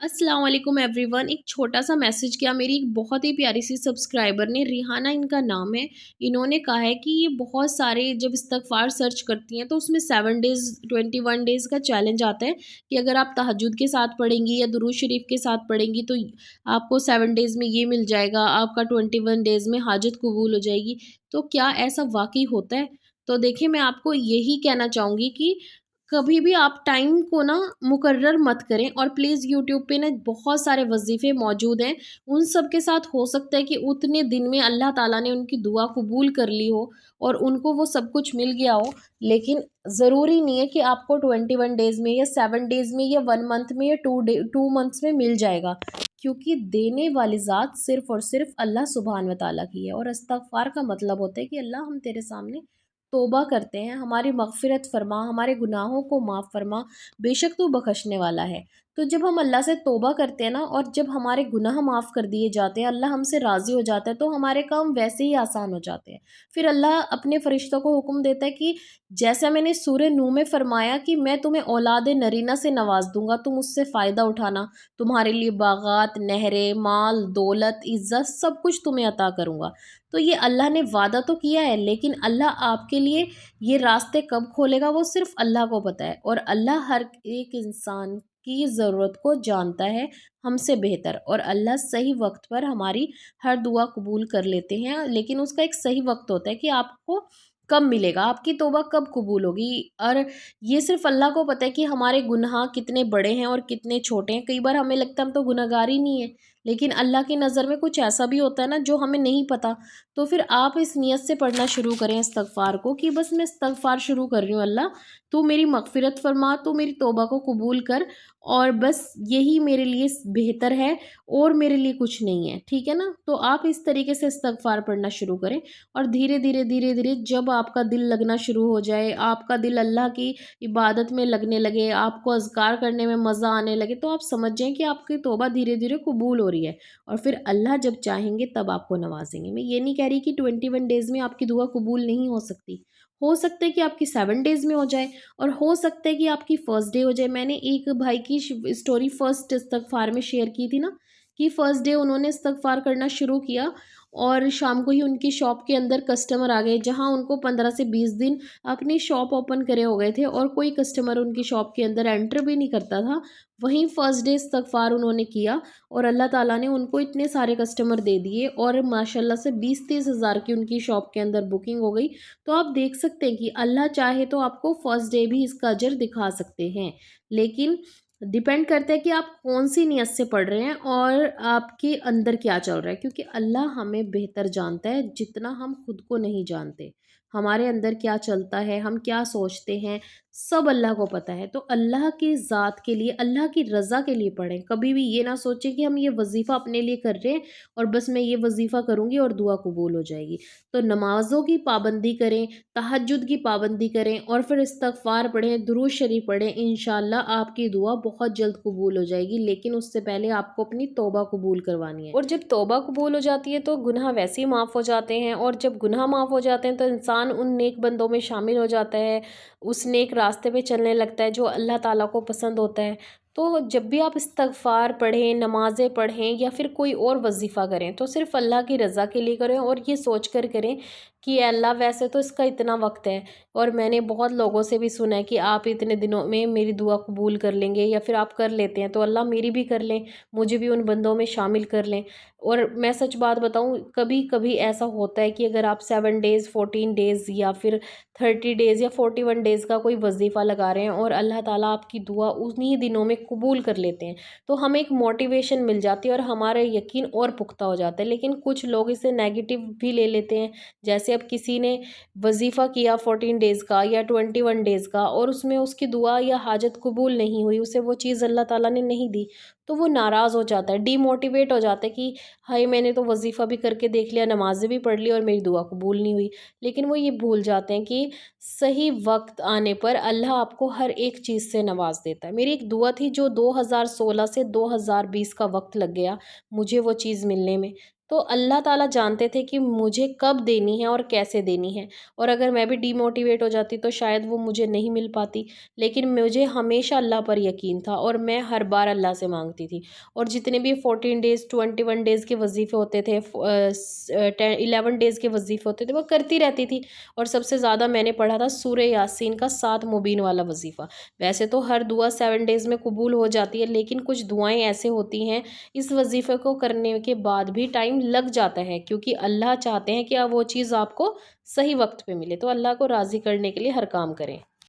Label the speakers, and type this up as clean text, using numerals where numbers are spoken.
Speaker 1: अस्सलाम वालेकुम एवरीवन। एक छोटा सा मैसेज किया मेरी एक बहुत ही प्यारी सी सब्सक्राइबर ने, रिहाना इनका नाम है। इन्होंने कहा है कि ये बहुत सारे जब इस्तगफार सर्च करती हैं तो उसमें 7 डेज़ 21 डेज़ का चैलेंज आता है कि अगर आप तहज्जुद के साथ पढ़ेंगी या दुरूद शरीफ के साथ पढ़ेंगी तो आपको 7 डेज़ में ये मिल जाएगा, आपका 21 डेज़ में हाजत कबूल हो जाएगी। तो क्या ऐसा वाकई होता है? तो देखिए, मैं आपको यही कहना चाहूँगी कि कभी भी आप टाइम को ना मुकर्रर मत करें, और प्लीज़ यूट्यूब पे ना बहुत सारे वजीफ़े मौजूद हैं। उन सब के साथ हो सकता है कि उतने दिन में अल्लाह ताला ने उनकी दुआ कबूल कर ली हो और उनको वो सब कुछ मिल गया हो। लेकिन ज़रूरी नहीं है कि आपको 21 डेज़ में या 7 डेज़ में या 1 मंथ में या 2 मंथ्स में मिल जाएगा, क्योंकि देने वाली ज़ात सिर्फ़ और सिर्फ़ अल्लाह सुब्हान व तआला की है। और इस्तग़फ़ार का मतलब होता है कि अल्लाह, हम तेरे सामने तौबा करते हैं, हमारी मग़फ़िरत फ़रमा, हमारे गुनाहों को माफ़ फ़रमा, बेशक तू बख़शने वाला है। तो जब हम अल्लाह से तौबा करते हैं ना, और जब हमारे गुनाह माफ़ कर दिए जाते हैं, अल्लाह हमसे राज़ी हो जाता है, तो हमारे काम वैसे ही आसान हो जाते हैं। फिर अल्लाह अपने फ़रिश्तों को हुक्म देता है कि जैसा मैंने सूरह नूह में फ़रमाया कि मैं तुम्हें औलाद नरीना से नवाज़ दूँगा, तुम उससे फ़ायदा उठाना, तुम्हारे लिए बाग़ात, नहरें, माल, दौलत, इज़्ज़त सब कुछ तुम्हें अता करूँगा। तो ये अल्लाह ने वादा तो किया है, लेकिन अल्लाह आपके लिए ये रास्ते कब खोलेगा वो सिर्फ़ अल्लाह को पता है। और अल्लाह हर एक इंसान की ज़रूरत को जानता है हमसे बेहतर, और अल्लाह सही वक्त पर हमारी हर दुआ कबूल कर लेते हैं। लेकिन उसका एक सही वक्त होता है कि आपको कब मिलेगा, आपकी तौबा कब कबूल होगी। और ये सिर्फ़ अल्लाह को पता है कि हमारे गुनाह कितने बड़े हैं और कितने छोटे हैं। कई बार हमें लगता है हम तो गुनहगार ही नहीं है, लेकिन अल्लाह की नज़र में कुछ ऐसा भी होता है ना जो हमें नहीं पता। तो फिर आप इस नियत से पढ़ना शुरू करें इस्तग़फ़ार को कि बस मैं इस्तग़फ़ार शुरू कर रही हूँ, अल्लाह तू मेरी मग़फ़िरत फ़रमा, तू मेरी तौबा को कबूल कर, और बस यही मेरे लिए बेहतर है, और मेरे लिए कुछ नहीं है, ठीक है ना? तो आप इस तरीके से इस्तग़फ़ार पढ़ना शुरू करें, और धीरे-धीरे जब आपका दिल लगना शुरू हो जाए, आपका दिल अल्लाह की इबादत में लगने लगे, आपको अज़कार करने में मज़ा आने लगे, तो आप समझ जाएँ कि आपकी तौबा धीरे-धीरे कबूल हो रही है, और फिर अल्लाह जब चाहेंगे तब आपको नवाज़ेंगे। मैं ये नहीं कह रही कि 21 डेज़ में आपकी दुआ कबूल नहीं हो सकती। हो सकता है कि आपकी 7 डेज़ में हो जाए, और हो सकता है कि आपकी फर्स्ट डे हो जाए। मैंने एक भाई की स्टोरी फर्स्ट इस्तग़फ़ार में शेयर की थी ना, कि फर्स्ट डे उन्होंने इस्तग़फ़ार करना शुरू किया, और शाम को ही उनकी शॉप के अंदर कस्टमर आ गए, जहाँ उनको 15 से 20 दिन अपनी शॉप ओपन करे हो गए थे और कोई कस्टमर उनकी शॉप के अंदर एंटर भी नहीं करता था। वहीं फर्स्ट डे इस्तग़फ़ार उन्होंने किया, और अल्लाह ताला ने उनको इतने सारे कस्टमर दे दिए, और माशाल्लाह से 20-30 हज़ार की उनकी शॉप के अंदर बुकिंग हो गई। तो आप देख सकते हैं कि अल्लाह चाहे तो आपको फर्स्ट डे भी इसका अजर दिखा सकते हैं। लेकिन डिपेंड करता है कि आप कौन-सी नियत से पढ़ रहे हैं और आपके अंदर क्या चल रहा है, क्योंकि अल्लाह हमें बेहतर जानता है जितना हम खुद को नहीं जानते। हमारे अंदर क्या चलता है, हम क्या सोचते हैं, सब अल्लाह को पता है। तो अल्लाह की ज़ात के लिए, अल्लाह की रज़ा के लिए पढ़ें। कभी भी ये ना सोचें कि हम ये वज़ीफ़ा अपने लिए कर रहे हैं और बस मैं ये वज़ीफ़ा करूँगी और दुआ कबूल हो जाएगी। तो नमाज़ों की पाबंदी करें, तहज्जुद की पाबंदी करें, और फिर इस्तग़फ़ार पढ़ें, दुरूद शरीफ पढ़ें। इंशाअल्लाह आपकी दुआ बहुत जल्द कबूल हो जाएगी, लेकिन उससे पहले आपको अपनी तौबा कबूल करवानी है। और जब तौबा कबूल हो जाती है तो गुनाह वैसे ही माफ़ हो जाते हैं, और जब गुनाह माफ़ हो जाते हैं तो इंसान उन नेक बंदों में शामिल हो जाता है, उस नेक रास्ते पे चलने लगता है जो अल्लाह ताला को पसंद होता है। तो जब भी आप इस्तग़फ़ार पढ़ें, नमाज़ें पढ़ें, या फिर कोई और वज़ीफ़ा करें, तो सिर्फ़ अल्लाह की रज़ा के लिए करें, और ये सोच कर करें कि अल्लाह, वैसे तो इसका इतना वक्त है, और मैंने बहुत लोगों से भी सुना है कि आप इतने दिनों में मेरी दुआ कबूल कर लेंगे, या फिर आप कर लेते हैं, तो अल्लाह मेरी भी कर लें, मुझे भी उन बंदों में शामिल कर लें। और मैं सच बात बताऊं, कभी कभी ऐसा होता है कि अगर आप 7 डेज़ 14 डेज़ या फिर 30 डेज़ या 41 डेज़ का कोई वजीफ़ा लगा रहे हैं, और अल्लाह ताला आपकी दुआ उन्हीं दिनों में कबूल कर लेते हैं, तो हमें एक मोटिवेशन मिल जाती है और हमारा यकीन और पुख्ता हो जाता है। लेकिन कुछ लोग इसे नेगेटिव भी ले लेते हैं। जैसे अब किसी ने वजीफ़ा किया 14 डेज़ का या 21 डेज़ का, और उसमें उसकी दुआ या हाजत कबूल नहीं हुई, उसे वो चीज़ अल्लाह ताला ने नहीं दी, तो वो नाराज़ हो जाता है, डीमोटिवेट हो जाता है कि हाय, मैंने तो वजीफ़ा भी करके देख लिया, नमाज़ें भी पढ़ ली, और मेरी दुआ कबूल नहीं हुई। लेकिन वो ये भूल जाते हैं कि सही वक्त आने पर अल्लाह आपको हर एक चीज़ से नवाज देता है। मेरी एक दुआ थी जो 2016 से 2020 का वक्त लग गया मुझे वो चीज़ मिलने में। تو اللہ تعالیٰ جانتے تھے کہ مجھے کب دینی ہے اور کیسے دینی ہے، اور اگر میں بھی ڈی موٹیویٹ ہو جاتی تو شاید وہ مجھے نہیں مل پاتی، لیکن مجھے ہمیشہ اللہ پر یقین تھا اور میں ہر بار اللہ سے مانگتی تھی، اور جتنے بھی 14 ڈیز 21 ڈیز کے وظیفے ہوتے تھے 11 ڈیز کے وظیفے ہوتے تھے وہ کرتی رہتی تھی، اور سب سے زیادہ میں نے پڑھا تھا سورہ یاسین کا 7 مبین والا وظیفہ۔ ویسے تو ہر دعا 7 ڈیز میں قبول ہو جاتی ہے، لیکن کچھ دعائیں ایسے ہوتی ہیں اس وظیفے کو کرنے کے بعد بھی ٹائم لگ جاتا ہے، کیونکہ اللہ چاہتے ہیں کہ وہ چیز آپ کو صحیح وقت پہ ملے، تو اللہ کو راضی کرنے کے لیے ہر کام کریں۔